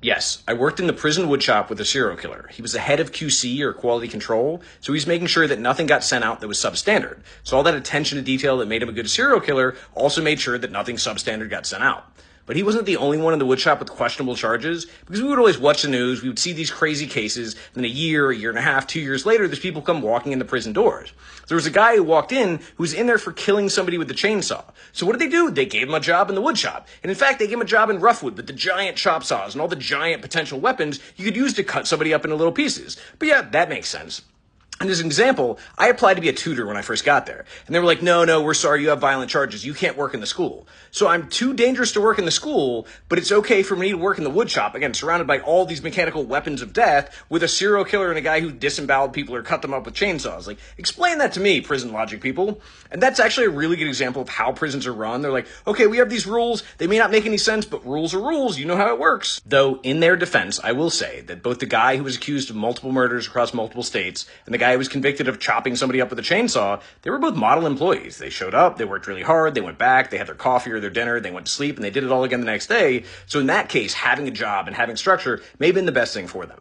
Yes, I worked in the prison woodshop with a serial killer. He was the head of QC or quality control, so he's making sure that nothing got sent out that was substandard. So all that attention to detail that made him a good serial killer also made sure that nothing substandard got sent out. But he wasn't the only one in the woodshop with questionable charges, because we would always watch the news, we would see these crazy cases, and then a year and a half, 2 years later, there's people come walking in the prison doors. There was a guy who walked in who was in there for killing somebody with a chainsaw. So what did they do? They gave him a job in the woodshop. And in fact, they gave him a job in Roughwood with the giant chop saws and all the giant potential weapons you could use to cut somebody up into little pieces. But yeah, that makes sense. And as an example, I applied to be a tutor when I first got there. And they were like, no, we're sorry, you have violent charges. You can't work in the school. So I'm too dangerous to work in the school, but it's okay for me to work in the woodshop, again, surrounded by all these mechanical weapons of death with a serial killer and a guy who disemboweled people or cut them up with chainsaws. Like, explain that to me, prison logic people. And that's actually a really good example of how prisons are run. They're like, okay, we have these rules. They may not make any sense, but rules are rules. You know how it works. Though, in their defense, I will say that both the guy who was accused of multiple murders across multiple states and the guy who was convicted of chopping somebody up with a chainsaw, they were both model employees. They showed up, they worked really hard, they went back, they had their coffee or their dinner, they went to sleep, and they did it all again the next day. So in that case, having a job and having structure may have been the best thing for them.